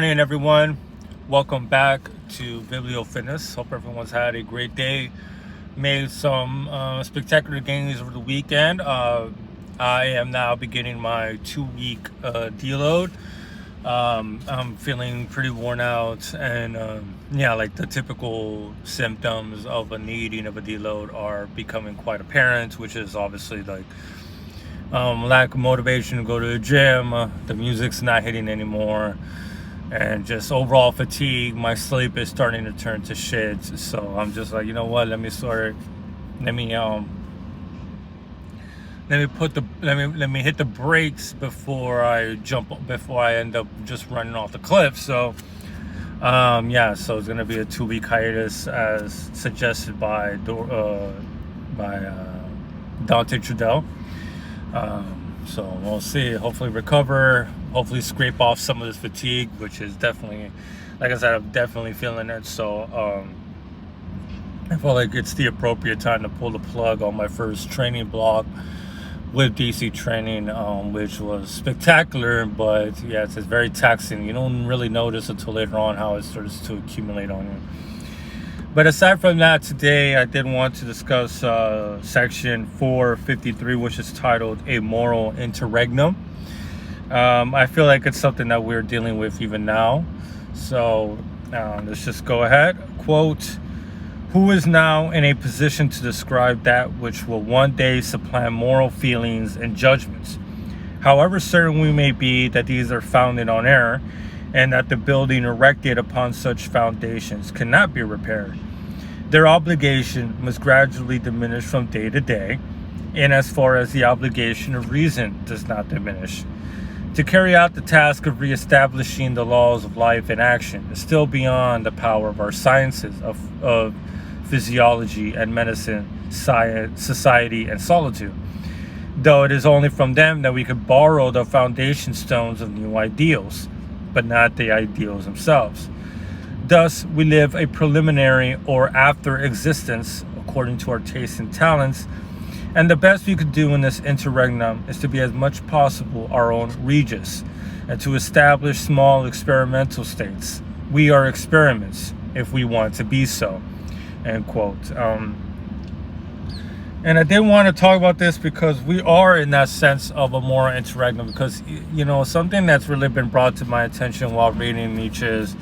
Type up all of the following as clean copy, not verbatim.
Morning, everyone. Welcome back to Biblio Fitness. Hope everyone's had a great day. Made some spectacular gains over the weekend. I am now beginning my 2-week deload. I'm feeling pretty worn out, and like the typical symptoms of a needing of a deload are becoming quite apparent, which is obviously like lack of motivation to go to the gym. The music's not hitting anymore. And just overall fatigue. My sleep is starting to turn to shit. So I'm just like, you know what? Let me hit the brakes before I end up just running off the cliff. So so it's gonna be a 2-week hiatus as suggested by Dante Trudell. So we'll see. Hopefully recover. Hopefully scrape off some of this fatigue, which is definitely, like I said, I'm definitely feeling it. So I feel like it's the appropriate time to pull the plug on my first training block with DC training, which was spectacular, but yeah, it's very taxing. You don't really notice until later on how it starts to accumulate on you. But aside from that, today I did want to discuss section 453, which is titled A Moral Interregnum. I feel like it's something that we're dealing with even now. So let's just go ahead. Quote, "Who is now in a position to describe that which will one day supplant moral feelings and judgments, however certain we may be that these are founded on error, and that the building erected upon such foundations cannot be repaired. Their obligation must gradually diminish from day to day, and as far as the obligation of reason does not diminish. To carry out the task of reestablishing the laws of life and action is still beyond the power of our sciences of physiology and medicine, science, society, and solitude, though it is only from them that we could borrow the foundation stones of new ideals, but not the ideals themselves. Thus, we live a preliminary or after existence according to our tastes and talents, and the best we could do in this interregnum is to be as much possible our own regis, and to establish small experimental states. We are experiments if we want to be so." End quote. And I did want to talk about this because we are in that sense of a moral interregnum, because, something that's really been brought to my attention while reading Nietzsche is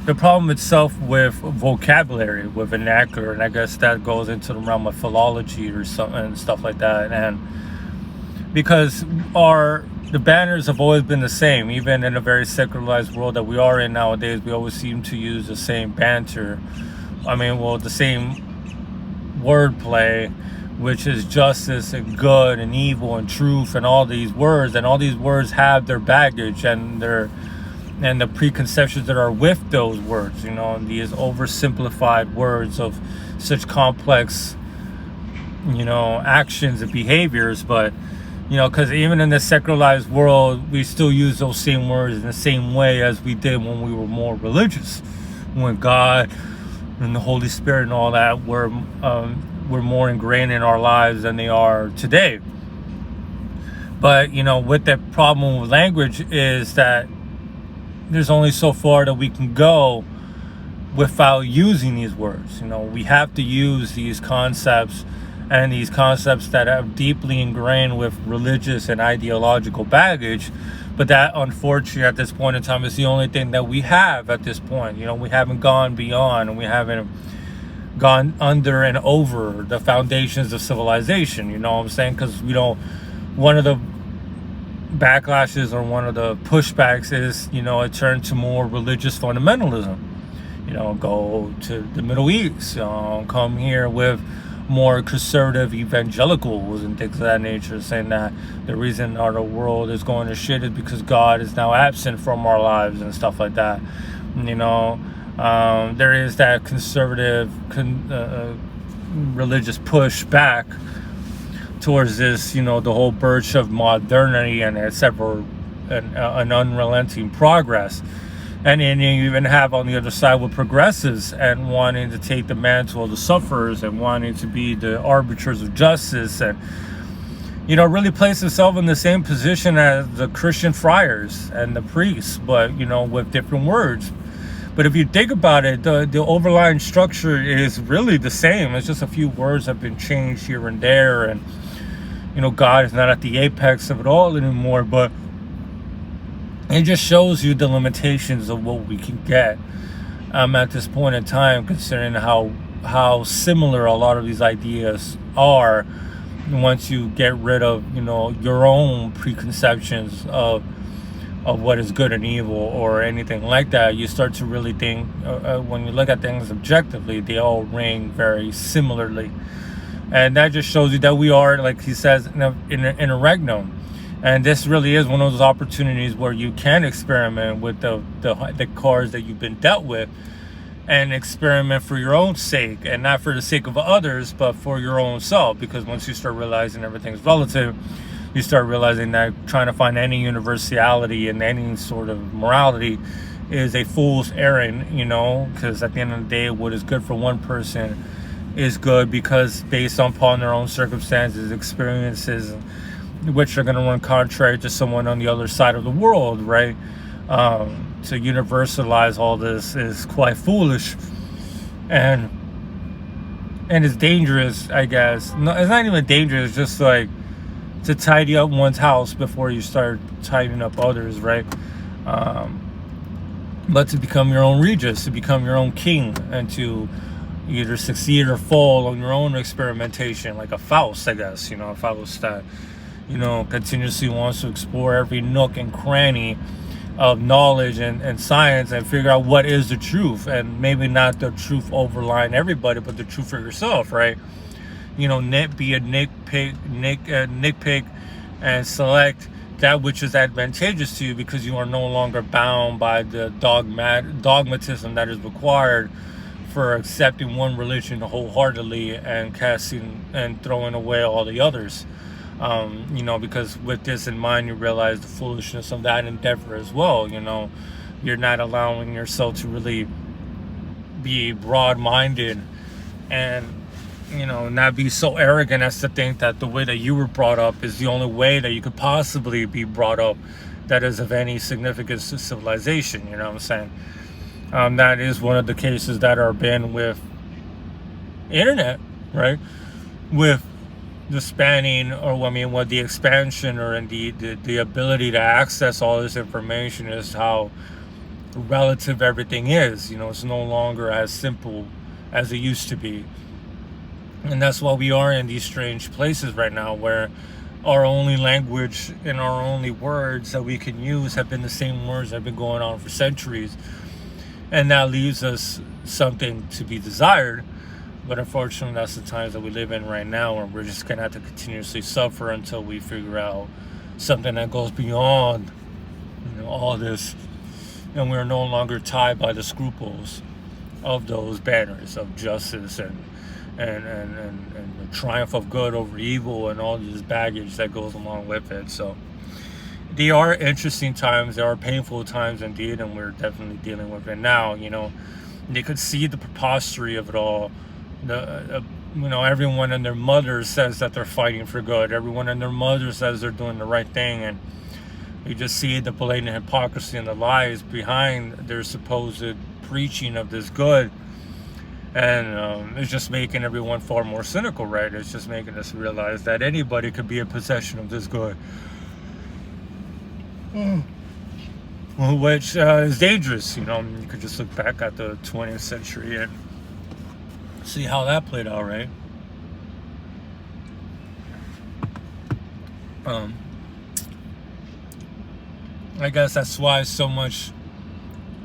the problem itself with vocabulary, with vernacular, and I guess that goes into the realm of philology or something and stuff like that. And because the banners have always been the same, even in a very secularized world that we are in nowadays, we always seem to use the same banter. The same wordplay, which is justice and good and evil and truth and all these words. And all these words have their baggage and the preconceptions that are with those words, these oversimplified words of such complex, actions and behaviors. But, because even in the secularized world, we still use those same words in the same way as we did when we were more religious, when God and the Holy Spirit and all that were more ingrained in our lives than they are today. But, with the problem with language is that there's only so far that we can go without using these words. We have to use these concepts, and these concepts that are deeply ingrained with religious and ideological baggage. But that, unfortunately, at this point in time, is the only thing that we have at this point. We haven't gone beyond, and we haven't gone under and over the foundations of civilization. You know what I'm saying? Because, one of the backlashes or one of the pushbacks is, it turned to more religious fundamentalism. Go to the Middle East, come here with more conservative evangelicals and things of that nature, saying that the reason our world is going to shit is because God is now absent from our lives and stuff like that. There is that conservative religious pushback towards this, the whole birch of modernity and an unrelenting progress. And then you even have on the other side with progressives and wanting to take the mantle of the sufferers and wanting to be the arbiters of justice. And, really place himself in the same position as the Christian friars and the priests, but, with different words. But if you think about it, the overlying structure is really the same. It's just a few words have been changed here and there. And, God is not at the apex of it all anymore. But it just shows you the limitations of what we can get at this point in time, considering how similar a lot of these ideas are. Once you get rid of, your own preconceptions of what is good and evil or anything like that, you start to really think, when you look at things objectively, they all ring very similarly. And that just shows you that we are, like he says, in an interregnum. And this really is one of those opportunities where you can experiment with the cards that you've been dealt with, and experiment for your own sake, and not for the sake of others, but for your own self. Because once you start realizing everything's relative, you start realizing that trying to find any universality in any sort of morality is a fool's errand, because at the end of the day, what is good for one person is good because based upon their own circumstances, experiences, which are going to run contrary to someone on the other side of the world, right? To universalize all this is quite foolish, and it's dangerous, I guess. No, it's not even dangerous, it's just like to tidy up one's house before you start tidying up others, right? But to become your own regis, to become your own king, and to either succeed or fall on your own experimentation, like a Faust, I guess, a Faust that, continuously wants to explore every nook and cranny of knowledge and science and figure out what is the truth, and maybe not the truth overlying everybody, but the truth for yourself, right? Be a nitpick and select that which is advantageous to you, because you are no longer bound by the dogmatism that is required for accepting one religion wholeheartedly and casting and throwing away all the others. Because with this in mind, you realize the foolishness of that endeavor as well. You're not allowing yourself to really be broad-minded and, not be so arrogant as to think that the way that you were brought up is the only way that you could possibly be brought up that is of any significance to civilization. You know what I'm saying? That is one of the cases that are been with internet, right? With the spanning, or what the expansion, or indeed the ability to access all this information, is how relative everything is. It's no longer as simple as it used to be. And that's why we are in these strange places right now, where our only language and our only words that we can use have been the same words that have been going on for centuries. And that leaves us something to be desired. But unfortunately, that's the times that we live in right now, where we're just going to have to continuously suffer until we figure out something that goes beyond, all this. And we're no longer tied by the scruples of those banners of justice and the triumph of good over evil and all this baggage that goes along with it. So they are interesting times. They are painful times indeed, and we're definitely dealing with it now. They could see the preposterity of it all. Everyone and their mother says that they're fighting for good. Everyone and their mother says they're doing the right thing, and you just see the blatant hypocrisy and the lies behind their supposed preaching of this good. And it's just making everyone far more cynical, right? It's just making us realize that anybody could be in possession of this good, which is dangerous. You could just look back at the 20th century and see how that played out, right? I guess that's why so much,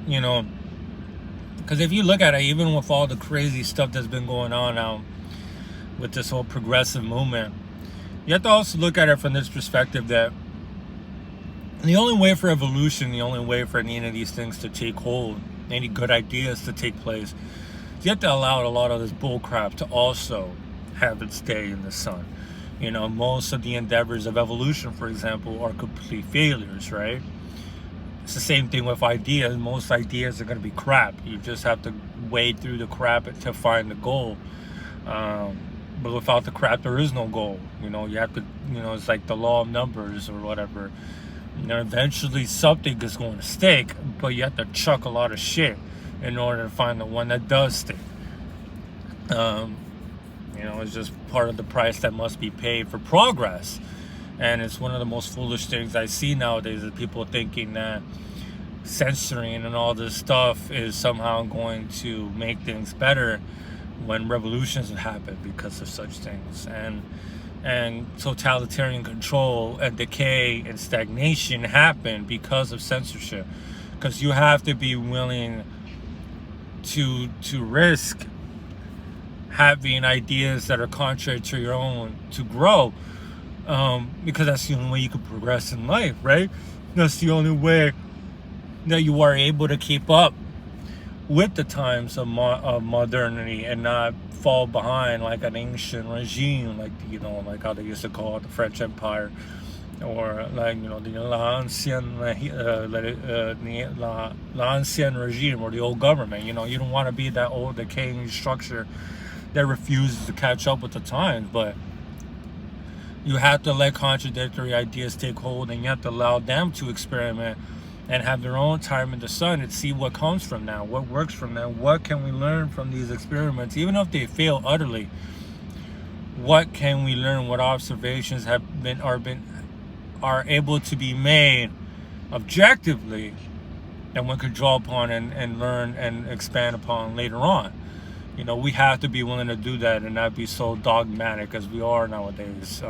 because if you look at it, even with all the crazy stuff that's been going on now with this whole progressive movement, you have to also look at it from this perspective that the only way for evolution, the only way for any of these things to take hold, any good ideas to take place, you have to allow a lot of this bullcrap to also have its day in the sun. Most of the endeavors of evolution, for example, are complete failures, right? It's the same thing with ideas. Most ideas are going to be crap. You just have to wade through the crap to find the goal. but without the crap, there is no goal. You know, you have to, you know, it's like the law of numbers or whatever. You know, eventually something is going to stick, but you have to chuck a lot of shit in order to find the one that does stick. You know, it's just part of the price that must be paid for progress. And it's one of the most foolish things I see nowadays, is people thinking that censoring and all this stuff is somehow going to make things better, when revolutions have happened because of such things. And totalitarian control and decay and stagnation happen because of censorship. Because you have to be willing to risk having ideas that are contrary to your own to grow, because that's the only way you can progress in life, right? That's the only way that you are able to keep up with the times of modernity and not fall behind like an ancient regime, like, you know, like how they used to call it the French Empire, or like, you know, the l'ancien regime, or the old government. You know, you don't want to be that old decaying structure that refuses to catch up with the times, but you have to let contradictory ideas take hold, and you have to allow them to experiment and have their own time in the sun and see what comes from that, what works from that, what can we learn from these experiments, even if they fail utterly. What can we learn? What observations are able to be made objectively, and one could draw upon and learn and expand upon later on. You know, we have to be willing to do that and not be so dogmatic as we are nowadays. It's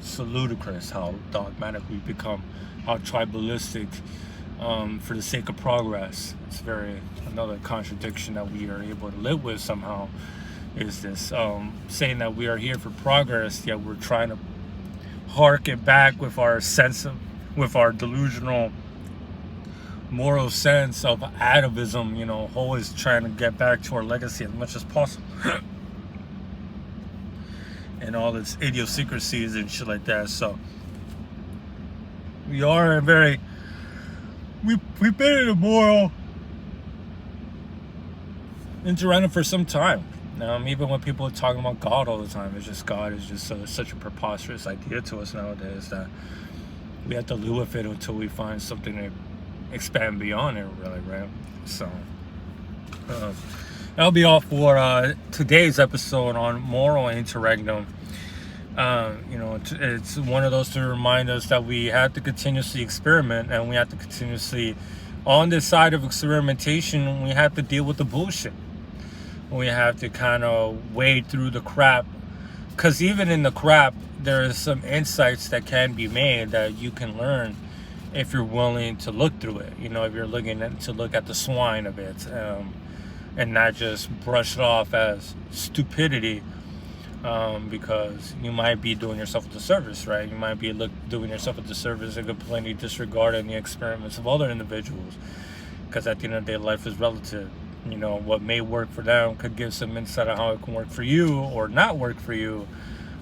so ludicrous how dogmatic we've become, how tribalistic, for the sake of progress. It's another contradiction that we are able to live with somehow, is this saying that we are here for progress, yet we're trying to harken back with our delusional moral sense of atavism, you know, always trying to get back to our legacy as much as possible. And all its idiosyncrasies and shit like that. So we are we've been in a moral interregnum for some time. Even when people are talking about God all the time, it's just God is just such a preposterous idea to us nowadays that we have to live with it until we find something to expand beyond it, really, right? So that'll be all for today's episode on moral interregnum. You know, it's one of those to remind us that we have to continuously experiment, and we have to continuously, on this side of experimentation, we have to deal with the bullshit. We have to kind of wade through the crap, because even in the crap, there is some insights that can be made that you can learn if you're willing to look through it. You know, if you're looking to look at the swine of it, and not just brush it off as stupidity, because you might be doing yourself a disservice, right? You might be doing yourself a disservice and completely disregarding the experiments of other individuals, because at the end of the day, life is relative. You know, what may work for them could give some insight on how it can work for you or not work for you.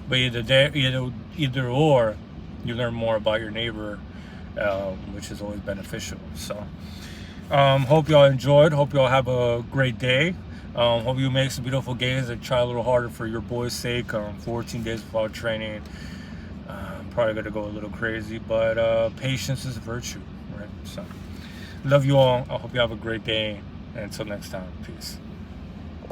But either or, you learn more about your neighbor, which is always beneficial. So, hope y'all enjoyed. Hope y'all have a great day. Hope you make some beautiful gains and try a little harder for your boy's sake. 14 days without training. Probably going to go a little crazy, but patience is a virtue, right? So, love you all. I hope you have a great day. And until next time, peace.